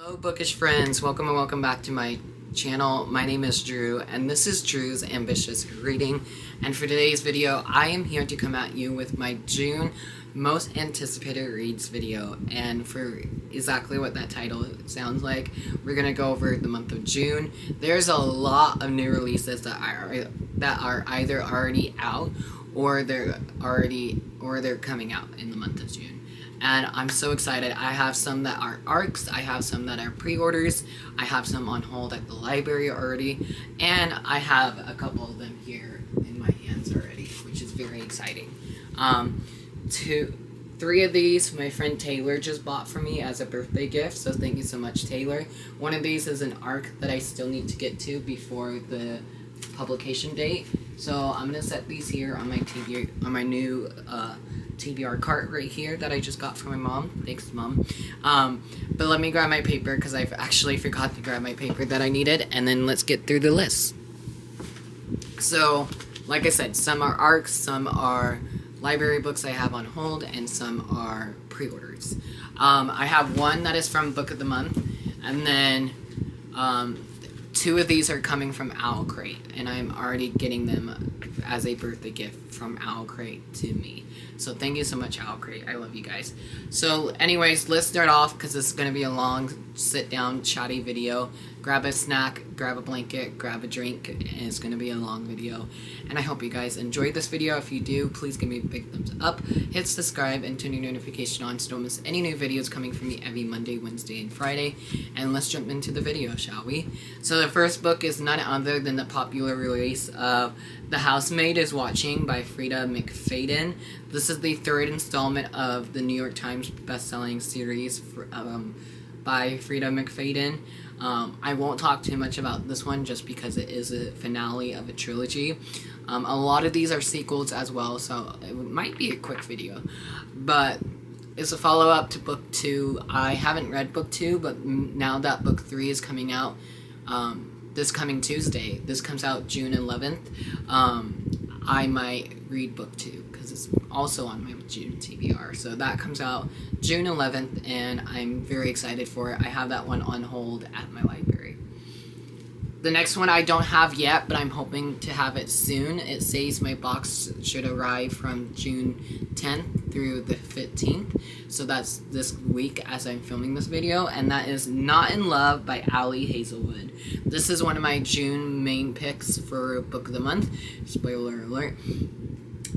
Hello bookish friends, welcome and welcome back to my channel. My name is Drew and this is Drew's Ambitious Reading, and for today's video I am here to come at you with my June most anticipated reads video. And for exactly what that title sounds like, we're gonna go over the month of June. There's a lot of new releases that are either already out or they're coming out in the month of June. And I'm so excited. I have some that are ARCs, I have some that are pre-orders, I have some on hold at the library already, and I have a couple of them here in my hands already, which is very exciting. Three of these my friend Taylor just bought for me as a birthday gift, so thank you so much, Taylor. One of these is an ARC that I still need to get to before the publication date, so I'm gonna set these here on my new TBR cart right here that I just got from my mom. Thanks, Mom. But let me grab my paper because I've actually forgot to grab my paper that I needed, and then let's get through the list. So, like I said, some are ARCs, some are library books I have on hold, and some are pre-orders. I have one that is from Book of the Month, and then two of these are coming from Owl Crate, and I'm already getting them as a birthday gift from Owl Crate to me. So thank you so much, Owl Crate. I love you guys. So anyways, let's start off because this is going to be a long sit-down chatty video. Grab a snack, grab a blanket, grab a drink, and it's going to be a long video. And I hope you guys enjoyed this video. If you do, please give me a big thumbs up, hit subscribe, and turn your notification on so don't miss any new videos coming from me every Monday, Wednesday, and Friday. And let's jump into the video, shall we? So the first book is none other than the popular release of The Housemaid is Watching by Frida McFadden. This is the third installment of the New York Times bestselling series by Frida McFadden. I won't talk too much about this one just because it is a finale of a trilogy. A lot of these are sequels as well, so it might be a quick video. But it's a follow-up to book 2. I haven't read book 2, but now that book 3 is coming out this coming Tuesday, this comes out June 11th, I might read book 2 because it's also on my June TBR. So that comes out June 11th, and I'm very excited for it. I have that one on hold at my library. The next one I don't have yet, but I'm hoping to have it soon. It says my box should arrive from June 10th through the 15th. So that's this week as I'm filming this video. And that is Not in Love by Allie Hazelwood. This is one of my June main picks for Book of the Month. Spoiler alert.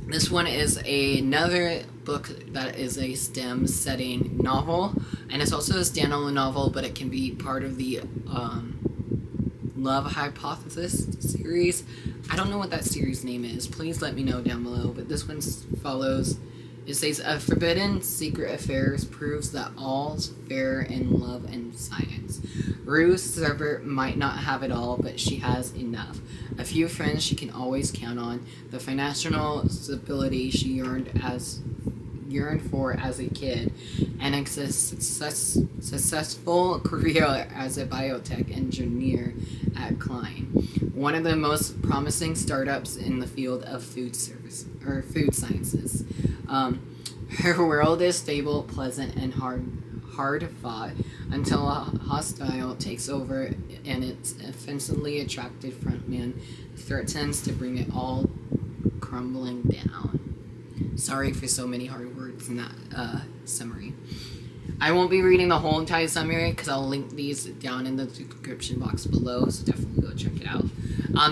This one is another book that is a STEM setting novel. And it's also a standalone novel, but it can be part of the Love Hypothesis series. I don't know what that series name is. Please let me know down below. But this one follows. It says, a forbidden secret affairs proves that all's fair in love and science. Rue Serbert might not have it all, but she has enough. A few friends she can always count on. The financial stability she yearned for as a kid, and a successful career as a biotech engineer at Klein, one of the most promising startups in the field of food sciences. Her world is stable, pleasant, and hard fought until a hostile takes over and its offensively attractive frontman threatens to bring it all crumbling down. Sorry for so many hard words in that summary. I won't be reading the whole entire summary because I'll link these down in the description box below, so definitely go check it out.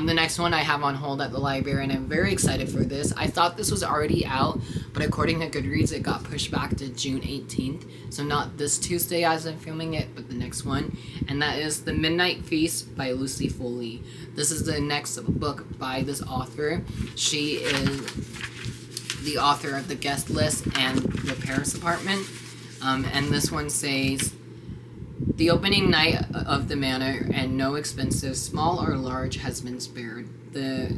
The next one I have on hold at the library, and I'm very excited for this. I thought this was already out, but according to Goodreads, it got pushed back to June 18th. So not this Tuesday as I'm filming it, but the next one. And that is The Midnight Feast by Lucy Foley. This is the next book by this author. She is the author of The Guest List and The Paris Apartment. And this one says, the opening night of the manor and no expensive, small or large, has been spared. The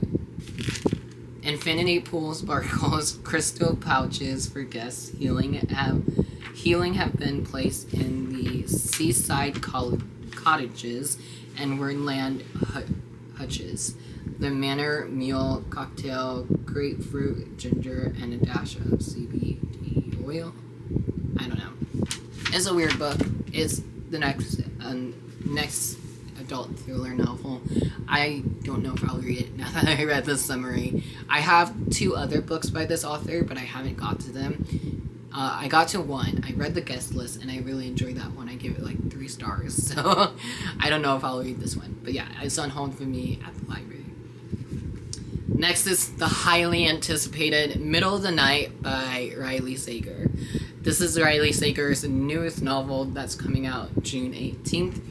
infinity pool sparkles, crystal pouches for guests healing have been placed in the seaside cottages and wordland hutches. The manor mule cocktail, grapefruit, ginger, and a dash of CBD oil. I don't know. It's a weird book. It's the next Next adult thriller novel. I don't know if I'll read it now that I read the summary. I have 2 other books by this author, but I haven't got to them. I got to 1. I read the guest list, and I really enjoyed that one. I gave it like 3 stars, so I don't know if I'll read this one. But yeah, it's on hold for me at the library. Next is the highly anticipated Middle of the Night by Riley Sager. This is Riley Sager's newest novel that's coming out June 18th.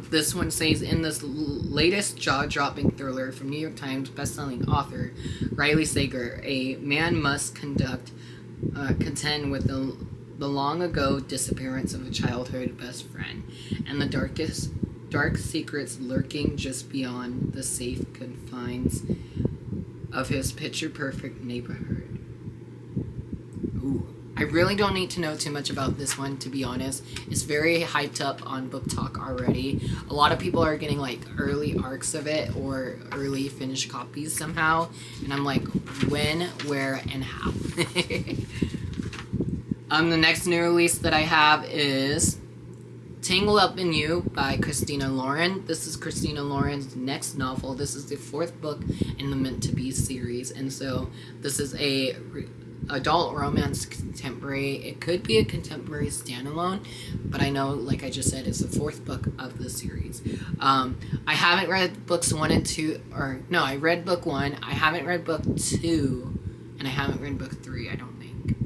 This one says, in this latest jaw-dropping thriller from New York Times bestselling author Riley Sager, a man must contend with the long-ago disappearance of a childhood best friend and the dark secrets lurking just beyond the safe confines of his picture-perfect neighborhood. Ooh. I really don't need to know too much about this one, to be honest. It's very hyped up on Book Talk already. A lot of people are getting like early arcs of it or early finished copies somehow. And I'm like, when, where, and how? The next new release that I have is Tangled Up in You by Christina Lauren. This is Christina Lauren's next novel. This is the 4th book in the Meant to Be series. And so this is a adult romance contemporary. It could be a contemporary standalone, but I know, like I just said, it's the 4th book of the series. I haven't read books 1 and 2, or no, I read book 1, I haven't read book 2, and I haven't read book 3, I don't think.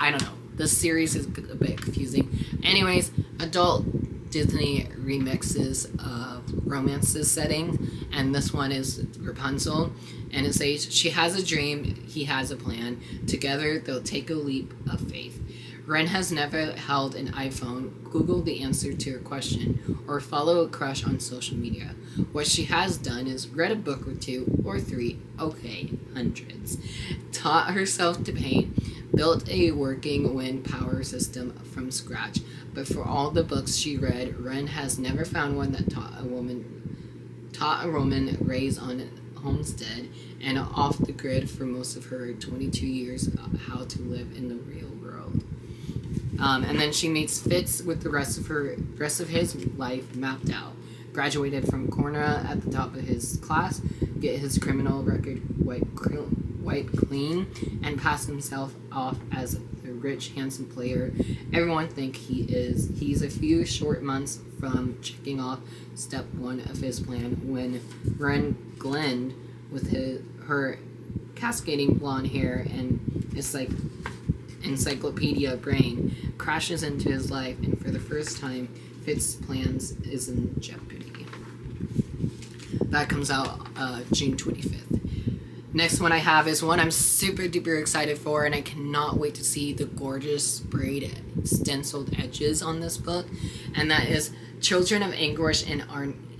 I don't know. This series is a bit confusing. Anyways, adult Disney remixes of romances setting, and this one is Rapunzel, and it says, she has a dream, he has a plan, together they'll take a leap of faith. Ren has never held an iPhone, Googled the answer to her question, or follow a crush on social media. What she has done is read a book or 2 or 3, okay, hundreds, taught herself to paint, built a working wind power system from scratch. But for all the books she read, Ren has never found one that taught a woman raised on a homestead and off the grid for most of her 22 years how to live in the real world. And then she meets Fitz with the rest of his life mapped out. Graduated from Cornell at the top of his class, get his criminal record wiped clean, and pass himself off as the rich, handsome player everyone think he is. He's a few short months from checking off step 1 of his plan when Ren Glenn, with her cascading blonde hair and it's like encyclopedia brain, crashes into his life, and for the first time, Fitz's plans is in jeopardy. That comes out June 25th. Next one I have is one I'm super duper excited for, and I cannot wait to see the gorgeous sprayed stenciled edges on this book, and that is Children of Anguish and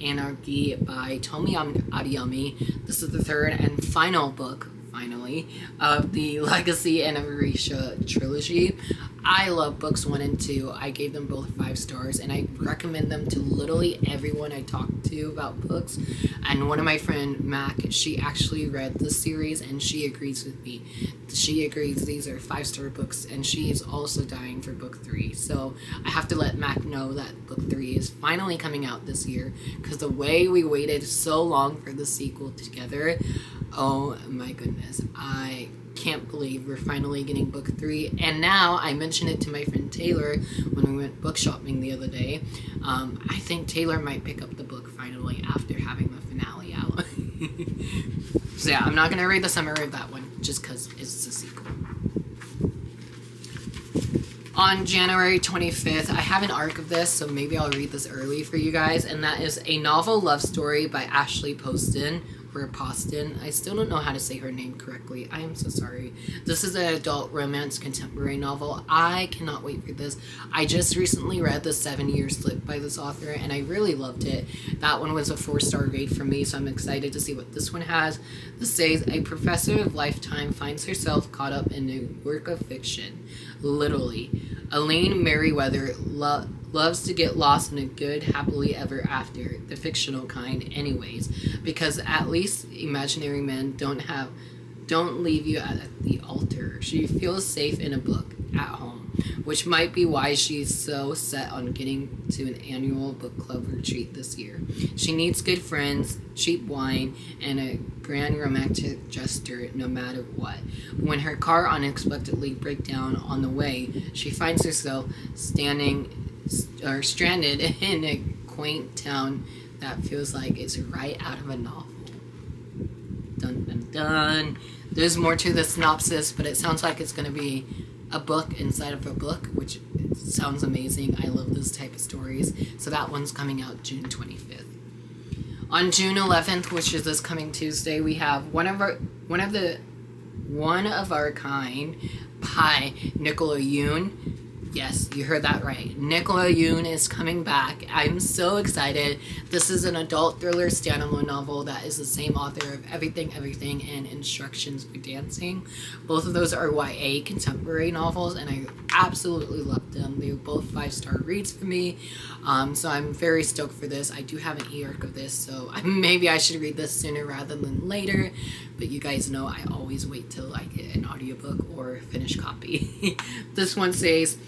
Anarchy by Tomi Adeyemi. This is the 3rd and final book, finally, of the Legacy and Arisha trilogy. I love books 1 and 2. I gave them both 5 stars, and I recommend them to literally everyone I talk to about books. And one of my friend, Mac, she actually read this series, and she agrees with me. She agrees these are 5-star books, and she is also dying for book 3. So I have to let Mac know that book 3 is finally coming out this year, because the way we waited so long for the sequel together, oh my goodness, I can't believe we're finally getting book 3. And now I mentioned it to my friend Taylor when we went book shopping the other day. I think Taylor might pick up the book finally after having the finale out. So yeah, I'm not gonna read the summary of that one just because it's a sequel. On January 25th, I have an arc of this, so maybe I'll read this early for you guys, and that is A Novel Love Story by Ashley Poston. Or Poston. I still don't know how to say her name correctly. I am so sorry. This is an adult romance contemporary novel. I cannot wait for this. I just recently read The 7-Year Slip by this author, and I really loved it. That one was a 4-star grade for me, so I'm excited to see what this one has. This says, a professor of lifetime finds herself caught up in a work of fiction. Literally. Elaine Merriweather loves to get lost in a good happily ever after, the fictional kind anyways, because at least imaginary men don't leave you at the altar. She feels safe in a book at home. which might be why she's so set on getting to an annual book club retreat this year. She needs good friends, cheap wine, and a grand romantic gesture no matter what. When her car unexpectedly breaks down on the way, she finds herself stranded in a quaint town that feels like it's right out of a novel. Dun dun dun. There's more to the synopsis, but it sounds like it's going to be a book inside of a book, which sounds amazing. I love those type of stories. So that one's coming out June 25th. On June 11th, which is this coming Tuesday, we have One of Our Kind by Nicola Yoon. Yes, you heard that right. Nicola Yoon is coming back. I'm so excited. This is an adult thriller standalone novel that is the same author of Everything, Everything, and Instructions for Dancing. Both of those are YA contemporary novels, and I absolutely love them. They were both 5-star reads for me, so I'm very stoked for this. I do have an e-arc of this, so maybe I should read this sooner rather than later, but you guys know I always wait till I get an audiobook or finished copy. This one says,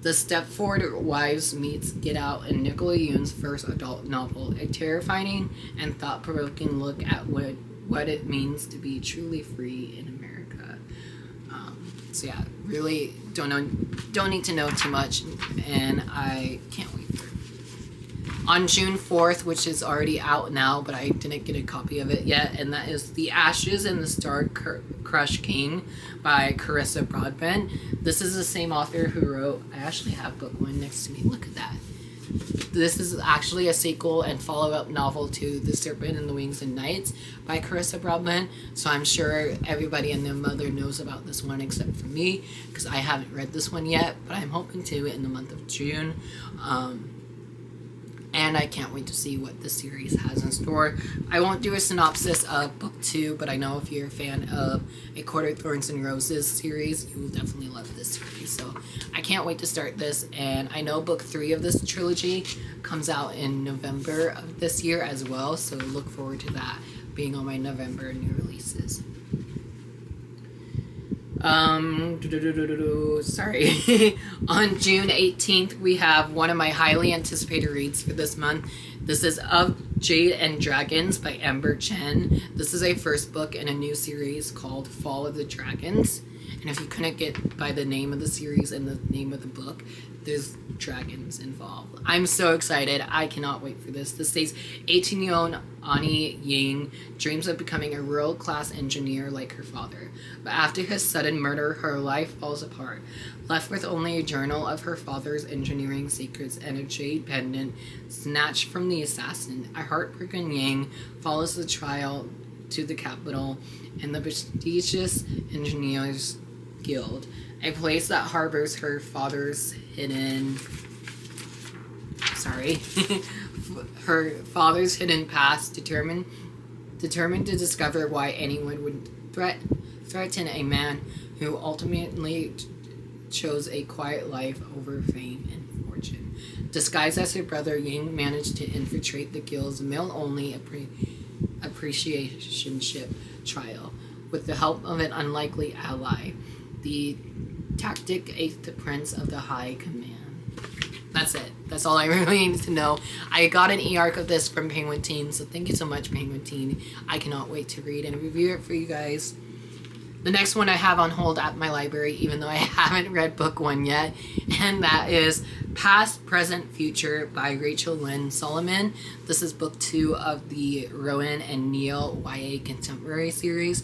the Stepford Wives meets Get Out in Nicola Yoon's first adult novel, a terrifying and thought-provoking look at what it means to be truly free in America. So yeah, really don't need to know too much, and I can't wait for it. On June 4th, which is already out now, but I didn't get a copy of it yet, and that is The Ashes and the Star Crush King by Carissa Broadbent. This is the same author who wrote, I actually have book 1 next to me, look at that. This is actually a sequel and follow-up novel to The Serpent and the Wings and Nights by Carissa Broadbent, so I'm sure everybody and their mother knows about this one except for me, because I haven't read this one yet, but I'm hoping to in the month of June. And I can't wait to see what the series has in store. I won't do a synopsis of book 2, but I know if you're a fan of A Court of Thorns and Roses series, you will definitely love this series. So I can't wait to start this, and I know book 3 of this trilogy comes out in November of this year as well, so look forward to that being on my November new releases. Sorry. On June 18th, we have one of my highly anticipated reads for this month. This is Of Jade and Dragons by Amber Chen. This is a first book in a new series called Fall of the Dragons. And if you couldn't get by the name of the series and the name of the book, there's dragons involved. I'm so excited. I cannot wait for this. This says 18-year-old Ani Ying dreams of becoming a world-class engineer like her father. But after his sudden murder, her life falls apart. Left with only a journal of her father's engineering secrets and a jade pendant snatched from the assassin, a heartbroken Yang follows the trial to the capital and the prestigious Engineers Guild, a place that harbors her father's hidden her father's hidden past, determined to discover why anyone would threaten a man who ultimately chose a quiet life over fame and fortune. Disguised as her brother, Ying managed to infiltrate the guild's male-only appreciationship trial with the help of an unlikely ally, the tactic 8th Prince of the High Command. That's it. That's all I really need to know. I got an e-arc of this from Penguin Teen, so thank you so much, Penguin Teen. I cannot wait to read and review it for you guys. The next one I have on hold at my library, even though I haven't read book 1 yet, and that is Past, Present, Future by Rachel Lynn Solomon. This is book 2 of the Rowan and Neil YA contemporary series.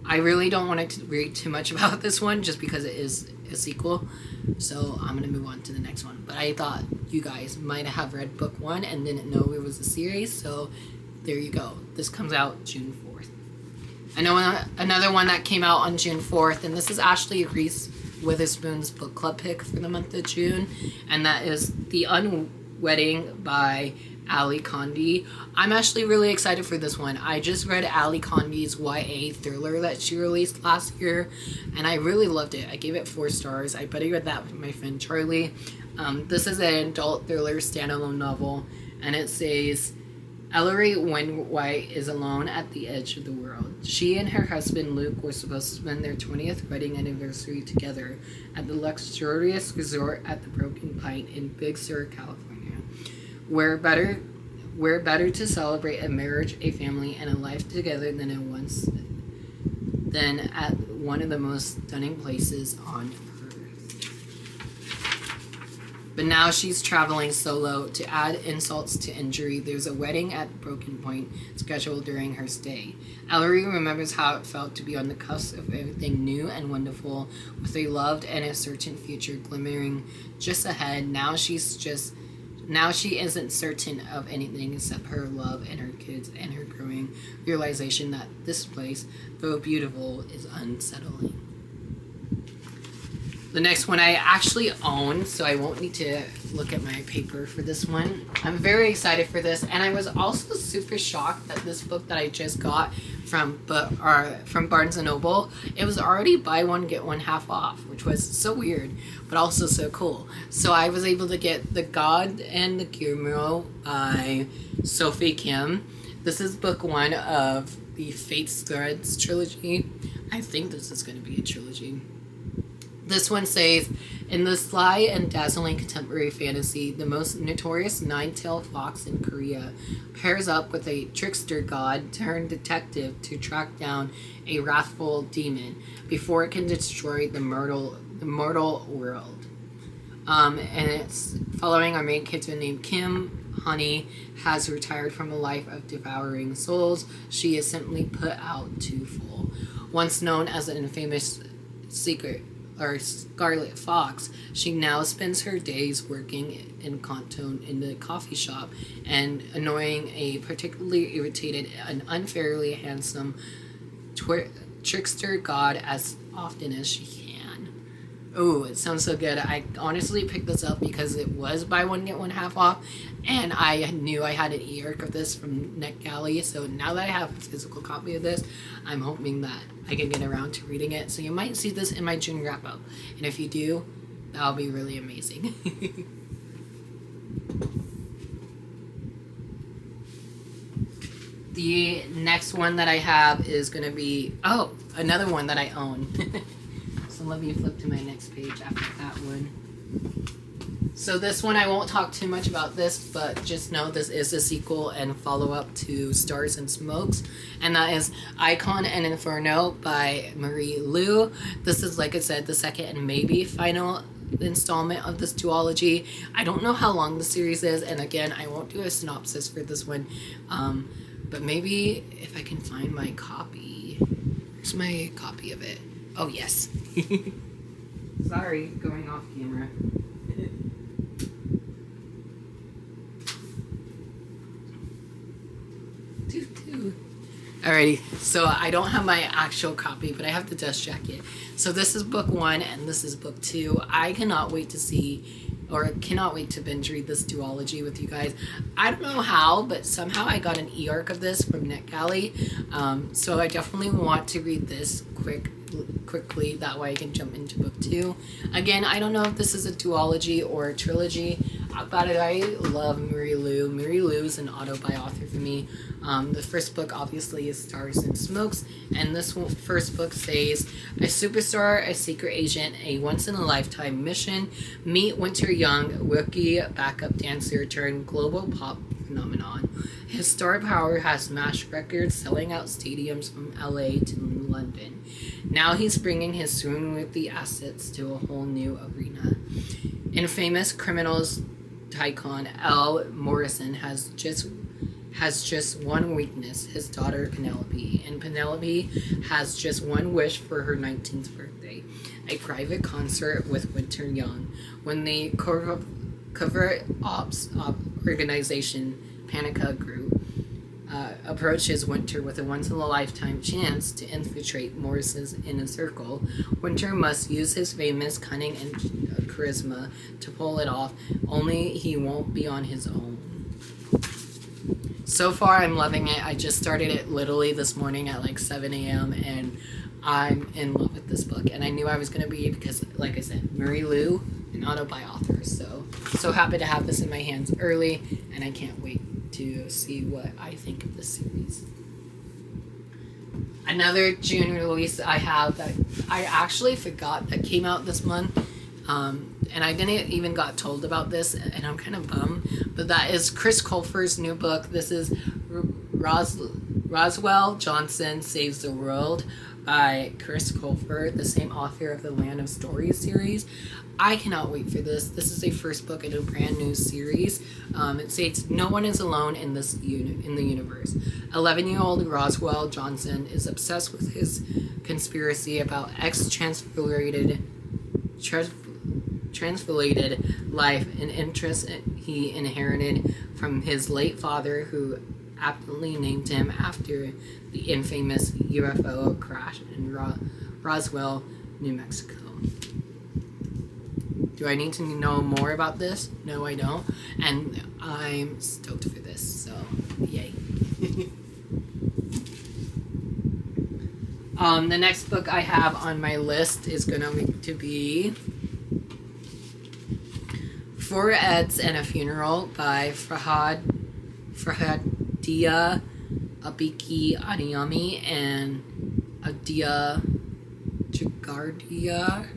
I really don't want to read too much about this one just because it is a sequel, so I'm going to move on to the next one. But I thought you guys might have read book 1 and didn't know it was a series, so there you go. This comes out June 4th. I know another one that came out on June 4th, and this is Ashley Reese Witherspoon's book club pick for the month of June, and that is The Unwedding by Ali Condi. I'm actually really excited for this one. I just read Ali Condi's YA thriller that she released last year, and I really loved it. I gave it 4 stars. I buddy read that with my friend Charlie. This is an adult thriller standalone novel, and it says Ellery Wainwright is alone at the edge of the world. She and her husband Luke were supposed to spend their 20th wedding anniversary together at the luxurious resort at the Broken Pine in Big Sur, California. Where better to celebrate a marriage, a family, and a life together than at one of the most stunning places on earth. But now she's traveling solo. To add insults to injury, there's a wedding at Broken Point scheduled during her stay. Ellery remembers how it felt to be on the cusp of everything new and wonderful, with a loved and a certain future glimmering just ahead. Now she isn't certain of anything except her love and her kids and her growing realization that this place, though beautiful, is unsettling. The next one I actually own, so I won't need to look at my paper for this one. I'm very excited for this, and I was also super shocked that this book that I just got from Barnes & Noble, it was already buy one, get one half off, which was so weird, but also so cool. So I was able to get The God and the Gizmo by Sophie Kim. This is book 1 of the Fate's Threads trilogy. I think this is going to be a trilogy. This one says, in the sly and dazzling contemporary fantasy, the most notorious nine-tailed fox in Korea pairs up with a trickster god turned detective to track down a wrathful demon before it can destroy the mortal world. And it's following our main character named Kim. Honey has retired from a life of devouring souls. She is simply put out to full. Once known as an infamous Scarlet Fox, she now spends her days working in Canton in the coffee shop and annoying a particularly irritated and unfairly handsome trickster god as often as she can. Oh, it sounds so good. I honestly picked this up because it was buy one get one half off, and I knew I had an e-arc of this from NetGalley, so now that I have a physical copy of this, I'm hoping that I can get around to reading it. So you might see this in my June wrap-up, and if you do, that'll be really amazing. The next one that I have is going to be, another one that I own. So let me flip to my next page after that one. So this one, I won't talk too much about this, but just know this is a sequel and follow-up to Stars and Smokes, and that is Icon and Inferno by Marie Lu. This is, like I said, the second and maybe final installment of this duology. I don't know how long the series is, and again, I won't do a synopsis for this one, but maybe if I can find my copy. Where's my copy of it? Oh, yes. Sorry, going off camera. Alrighty, so I don't have my actual copy, but I have the dust jacket. So this is book 1 and this is book 2. I cannot wait to binge read this duology with you guys. I don't know how, but somehow I got an e-arc of this from NetGalley. So I definitely want to read this quickly, that way I can jump into book 2. Again, I don't know if this is a duology or a trilogy, but I love Marie Lu. Marie Lu is an auto-buy author for me. The first book obviously is Stars and Smokes, and this first book says, a superstar, a secret agent, a once-in-a-lifetime mission, meet Winter Young, rookie backup dancer turned global pop phenomenon. His star power has smashed records, selling out stadiums from LA to London. Now he's bringing his swoon-worthy assets to a whole new arena. Infamous criminals tycoon L. Morrison has just one weakness, his daughter Penelope, and Penelope has just one wish for her 19th birthday, a private concert with Winter Young. When the covert ops organization Panica Group approaches Winter with a once-in-a-lifetime chance to infiltrate Morrison's inner circle, Winter must use his famous cunning and charisma to pull it off, only he won't be on his own. So far, I'm loving it. I just started it literally this morning at like 7 a.m. and I'm in love with this book. And I knew I was going to be because, like I said, Marie Lu, an auto-buy author. So happy to have this in my hands early, and I can't wait. to see what I think of the series. Another June release I have that I actually forgot that came out this month, and I didn't even got told about this, and I'm kind of bummed, but that is Chris Colfer's new book. This is Roswell Johnson Saves the World by Chris Colfer, the same author of the Land of Stories series. I cannot wait for this. This is a first book in a brand new series. It states, no one is alone in this in the universe. 11-year-old Roswell Johnson is obsessed with his conspiracy about translated life, an interest he inherited from his late father, who aptly named him after the infamous UFO crash in Roswell, New Mexico. Do I need to know more about this? No, I don't. And I'm stoked for this, so yay. The next book I have on my list is going to be Four Eds and a Funeral by Farhadia Abiki Adiyami and Adia Jagardia.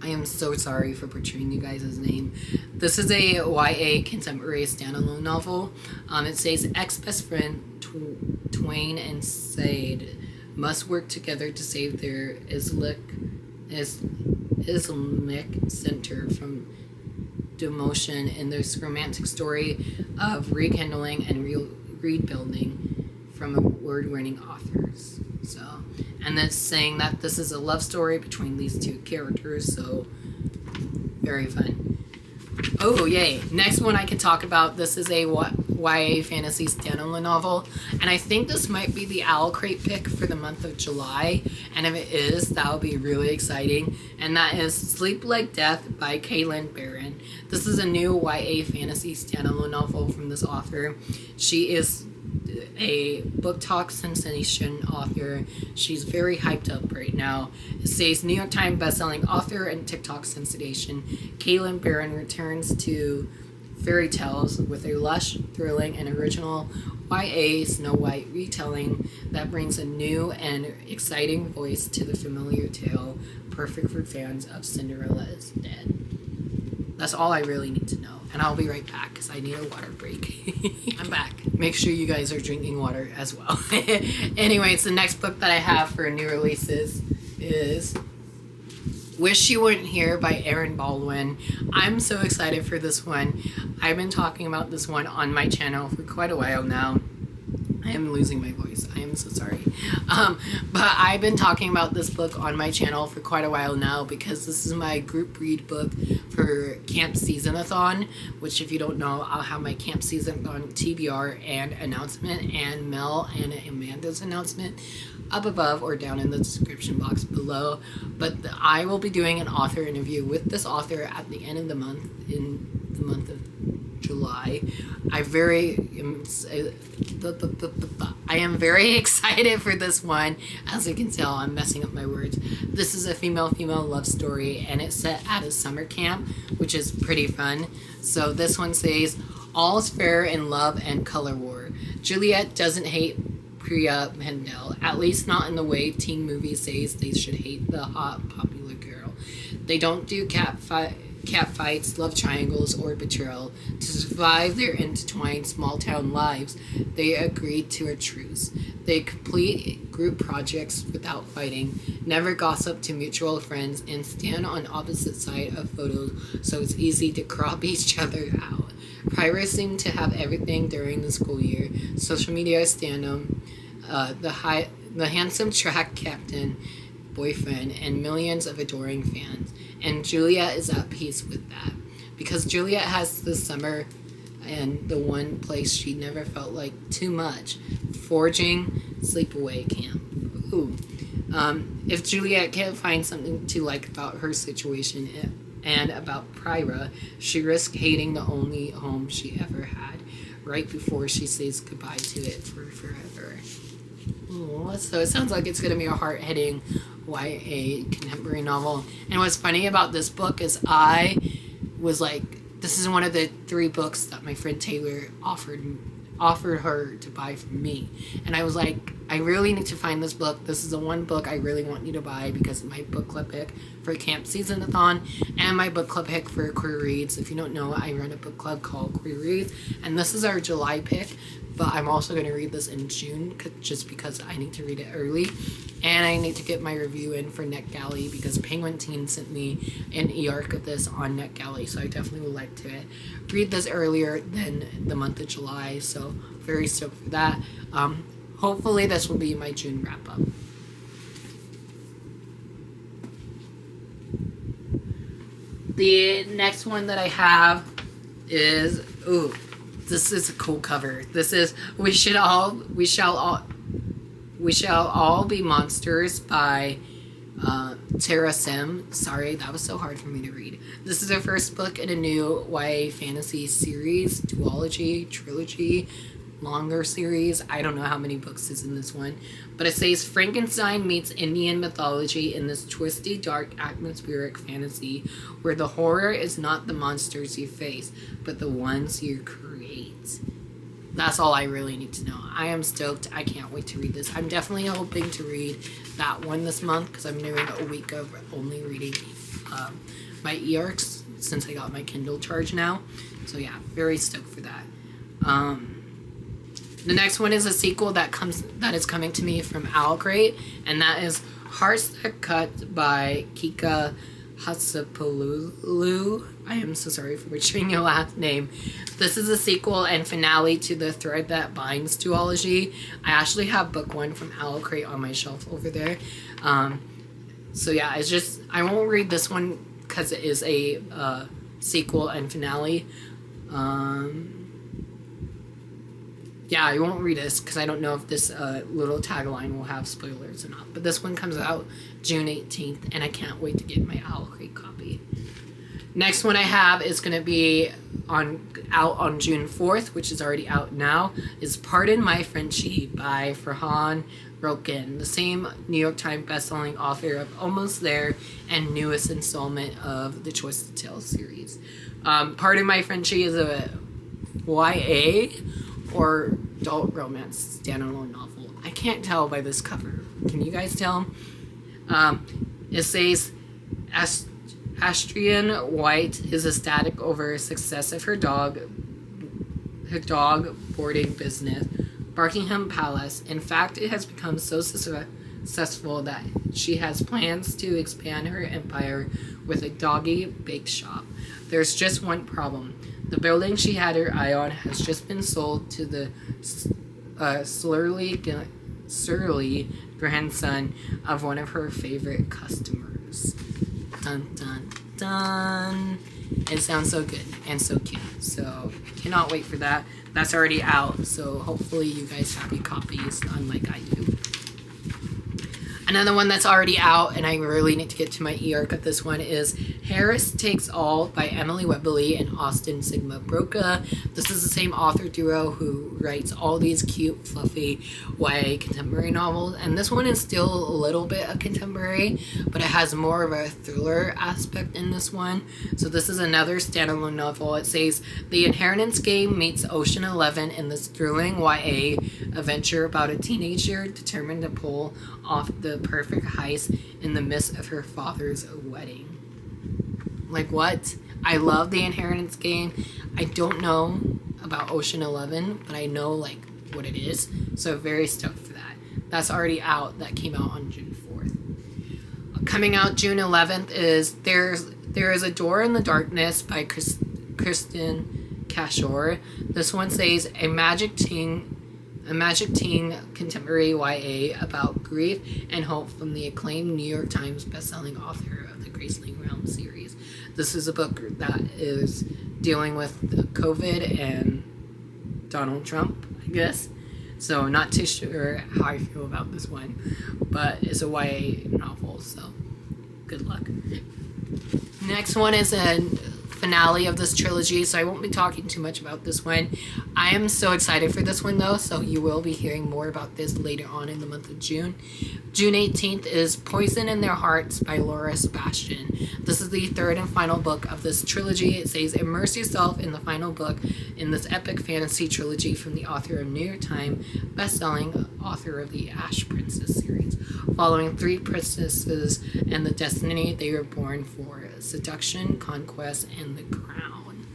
I am so sorry for butchering you guys' name. This is a YA contemporary standalone novel. It says ex-best friend Twain and Said must work together to save their Islamic center from demotion in this romantic story of rekindling and rebuilding from award-winning authors. So, and it's saying that this is a love story between these two characters, so very fun. Oh, yay. Next one I can talk about, this is a YA fantasy standalone novel, and I think this might be the Owl Crate pick for the month of July, and if it is, that would be really exciting, and that is Sleep Like Death by Kaylin Barron. This is a new YA fantasy standalone novel from this author. She is a book talk sensation author. She's very hyped up right now. It says New York Times bestselling author and TikTok sensation Kaylin Barron returns to fairy tales with a lush, thrilling, and original YA Snow White retelling that brings a new and exciting voice to the familiar tale, perfect for fans of Cinderella is Dead. That's all I really need to know. And I'll be right back because I need a water break. I'm back. Make sure you guys are drinking water as well. Anyways, the next book that I have for new releases is Wish You Weren't Here by Erin Baldwin. I'm so excited for this one. I've been talking about this one on my channel for quite a while now. I am losing my voice. I am so sorry. But I've been talking about this book on my channel for quite a while now because this is my group read book for Camp Season-a-thon, which if you don't know, I'll have my Camp Season-a-thon TBR and announcement and Mel and Amanda's announcement up above or down in the description box below. But I will be doing an author interview with this author at the end of the month, in the month of July. I am very excited for this one. As you can tell, I'm messing up my words. This is a female-female love story, and it's set at a summer camp, which is pretty fun. So this one says, all's fair in love and color war. Juliet doesn't hate Priya Mendel, at least not in the way teen movies says they should hate the hot, popular girl. They don't do cat fights, love triangles, or betrayal. To survive their intertwined small-town lives, they agreed to a truce. They complete group projects without fighting, never gossip to mutual friends, and stand on opposite sides of photos so it's easy to crop each other out. Pirates seem to have everything during the school year. Social media stand-up, the handsome track captain, boyfriend, and millions of adoring fans. And Juliet is at peace with that. Because Juliet has the summer and the one place she never felt like too much. Forging sleepaway camp. Ooh. If Juliet can't find something to like about her situation and about Priya, she risks hating the only home she ever had right before she says goodbye to it for forever. Ooh, so it sounds like it's going to be a hard-hitting YA contemporary novel. And what's funny about this book is I was like, this is one of the 3 books that my friend Taylor offered offered her to buy from me. And I was like, I really need to find this book. This is the one book I really want you to buy because of my book club pick for Camp Season-a-thon and my book club pick for Queer Reads. If you don't know, I run a book club called Queer Reads, and this is our July pick, but I'm also going to read this in June just because I need to read it early. And I need to get my review in for NetGalley because Penguin Teen sent me an e-arc of this on NetGalley, so I definitely would like to read this earlier than the month of July, so very stoked for that. Hopefully this will be my June wrap-up. The next one that I have is, ooh, this is a cool cover. This is We Shall All Be Monsters by Tara Sim. Sorry, that was so hard for me to read. This is her first book in a new YA fantasy series, duology, trilogy, longer series. I don't know how many books is in this one, but it says Frankenstein meets Indian mythology in this twisty, dark, atmospheric fantasy where the horror is not the monsters you face, but the ones you create. That's all I really need to know. I am stoked. I can't wait to read this. I'm definitely hoping to read that one this month because I'm doing a week of only reading my e-arcs since I got my Kindle charge now. So yeah, very stoked for that. The next one is a sequel that is coming to me from Owlcrate, and that is Hearts That Cut by Kika Hatsapalulu. I am so sorry for butchering your last name. This is a sequel and finale to the Thread That Binds duology. I actually have book 1 from Owlcrate on my shelf over there. So yeah, it's just, I won't read this one because it is a sequel and finale. Yeah, I won't read this because I don't know if this little tagline will have spoilers or not. But this one comes out June 18th, and I can't wait to get my Owl Creek copy. Next one I have is going to be out on June 4th, which is already out now, is Pardon My Frenchie by Farhan Roken, the same New York Times bestselling author of Almost There and newest installment of the Twisted Tales series. Pardon My Frenchie is a YA or adult romance standalone novel. I can't tell by this cover. Can you guys tell? It says Astrian White is ecstatic over success of her dog boarding business, Buckingham Palace. In fact, it has become so successful that she has plans to expand her empire with a doggy bake shop. There's just one problem. The building she had her eye on has just been sold to the surly grandson of one of her favorite customers. Dun, dun, dun. It sounds so good and so cute. So, cannot wait for that. That's already out, so hopefully you guys have your copies, unlike I do. Another one that's already out, and I really need to get to my e-arc of this one, is Harris Takes All by Emily Webley and Austin Sigma Broca. This is the same author duo who writes all these cute, fluffy YA contemporary novels, and this one is still a little bit of contemporary, but it has more of a thriller aspect in this one. So this is another standalone novel. It says, The Inheritance Game meets Ocean 11 in this thrilling YA adventure about a teenager determined to pull off the perfect heist in the midst of her father's wedding. Like, what? I love The Inheritance Game. I don't know about Ocean 11, but I know, like, what it is. So very stoked for that. That's already out. That came out on June 4th. Coming out June 11th is There is a Door in the Darkness by Kristen Cashore. This one says a magic teen contemporary YA about grief and hope from the acclaimed New York Times bestselling author of the Graceling Realm series. This is a book that is dealing with COVID and Donald Trump, I guess. So not too sure how I feel about this one, but it's a YA novel, so good luck. Next one is a finale of this trilogy, so I won't be talking too much about this one. I am so excited for this one though, so you will be hearing more about this later on in the month of June. June 18th is Poison in Their Hearts by Laura Sebastian. This is the third and final book of this trilogy. It says, immerse yourself in the final book in this epic fantasy trilogy from the author of New York Times bestselling author of the Ash Princess series. Following three princesses and the destiny they were born for: seduction, conquest, and the crown.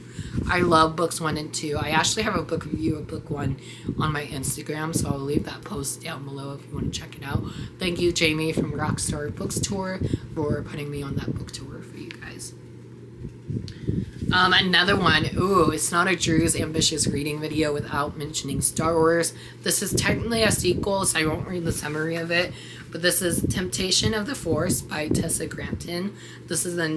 I love books 1 and 2. I actually have a book review of book 1 on my Instagram, so I'll leave that post down below if you want to check it out. Thank you, Jamie from Rockstar Books Tour, for putting me on that book tour for you guys. Another one. Ooh, it's not a Drew's ambitious reading video without mentioning Star Wars. This is technically a sequel, so I won't read the summary of it. But this is Temptation of the Force by Tessa Granton. This is the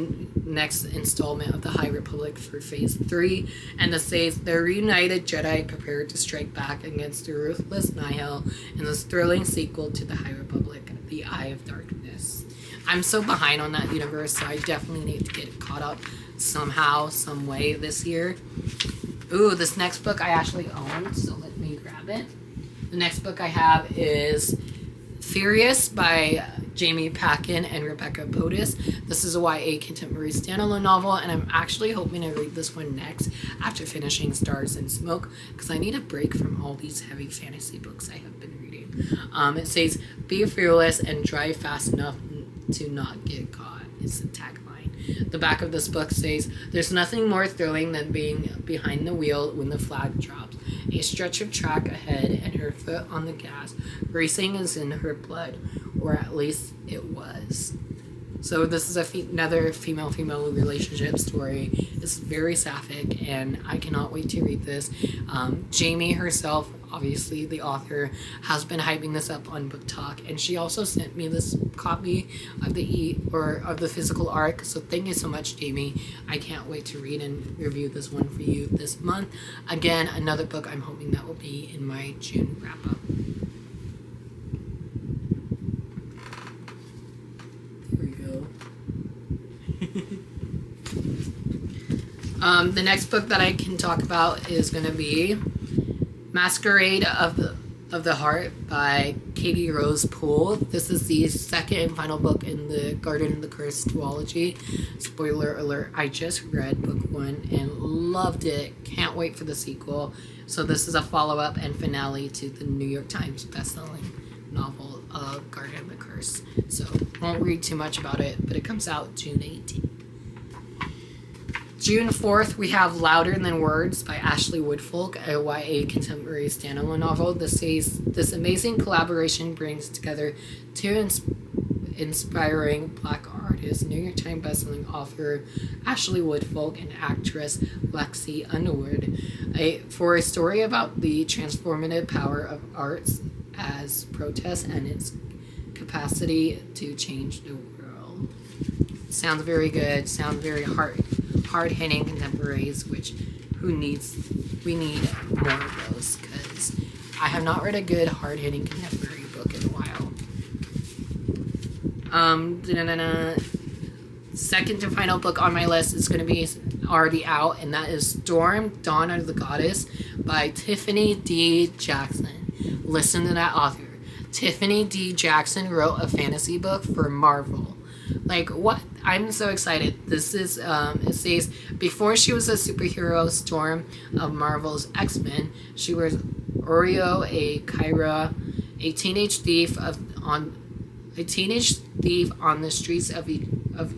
next installment of the High Republic for Phase 3. And this says, the reunited Jedi prepared to strike back against the ruthless Nihil in this thrilling sequel to the High Republic, The Eye of Darkness. I'm so behind on that universe, so I definitely need to get caught up somehow, some way this year. Ooh, this next book I actually own, so let me grab it. The next book I have is Furious by Jamie Packin and Rebecca Podis. This is a YA contemporary standalone novel, and I'm actually hoping to read this one next after finishing Stars and Smoke, because I need a break from all these heavy fantasy books I have been reading. It says, be fearless and drive fast enough to not get caught. It's the tagline. The back of this book says, there's nothing more thrilling than being behind the wheel when the flag drops. A stretch of track ahead and her foot on the gas. Racing is in her blood, or at least it was. So this is another female-female relationship story. It's very sapphic, and I cannot wait to read this. Jamie herself, obviously the author, has been hyping this up on Book Talk, and she also sent me this copy of the physical arc. So thank you so much, Jamie. I can't wait to read and review this one for you this month. Again, another book I'm hoping that will be in my June wrap-up. The next book that I can talk about is going to be Masquerade of the Heart by Katie Rose Poole. This is the second and final book in the Garden of the Cursed duology. Spoiler alert, I just read book 1 and loved it. Can't wait for the sequel. So this is a follow-up and finale to the New York Times bestselling novel Garden of the Curse. So won't read too much about it, but it comes out June 18th. June 4th, we have Louder Than Words by Ashley Woodfolk, a YA contemporary standalone novel. This amazing collaboration brings together two inspiring Black artists, New York Times bestselling author Ashley Woodfolk and actress Lexi Underwood, for a story about the transformative power of arts as protest and its capacity to change the world. Sounds very good. Sounds very hard-hitting contemporaries, which we need more of those, because I have not read a good hard-hitting contemporary book in a while. Second and final book on my list is going to be already out, and that is Storm, Dawn of the Goddess by Tiffany D. Jackson. Listen to that author. Tiffany D. Jackson wrote a fantasy book for Marvel. Like, what? I'm so excited. This is, it says, before she was a superhero, Storm of Marvel's X-Men, she was Oreo, a Kyra, a teenage thief on the streets of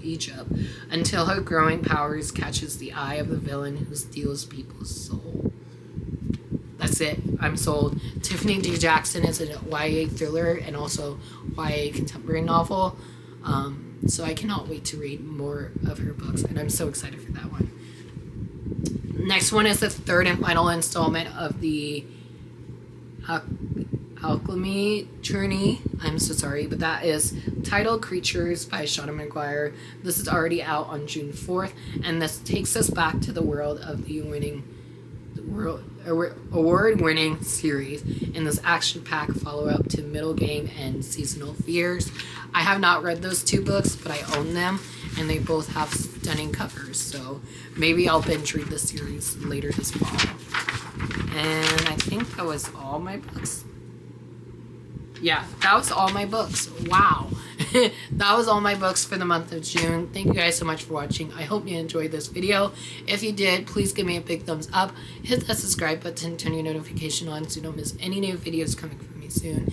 Egypt, until her growing powers catches the eye of the villain who steals people's soul. That's it. I'm sold. Tiffany D. Jackson is a YA thriller and also YA contemporary novel. So I cannot wait to read more of her books, and I'm so excited for that one. Next one is the third and final installment of the Alchemy Journey. I'm so sorry, but that is titled Creatures by Shauna McGuire. This is already out on June 4th, and this takes us back to the world of the award-winning series in this action-packed follow-up to Middle Game and Seasonal Fears. I have not read those two books, but I own them, and they both have stunning covers. So maybe I'll binge read the series later this fall. And I think that was all my books. Yeah, that was all my books. Wow. That was all my books for the month of June. Thank you guys so much for watching. I hope you enjoyed this video. If you did, please give me a big thumbs up. Hit that subscribe button, turn your notification on so you don't miss any new videos coming from me soon.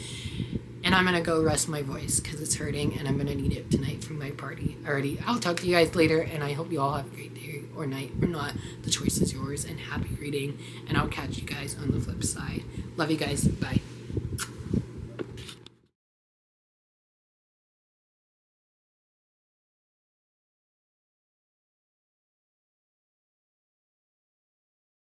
And I'm going to go rest my voice because it's hurting and I'm going to need it tonight for my party. Alrighty, I'll talk to you guys later, and I hope you all have a great day or night or not. The choice is yours, and happy reading. And I'll catch you guys on the flip side. Love you guys. Bye.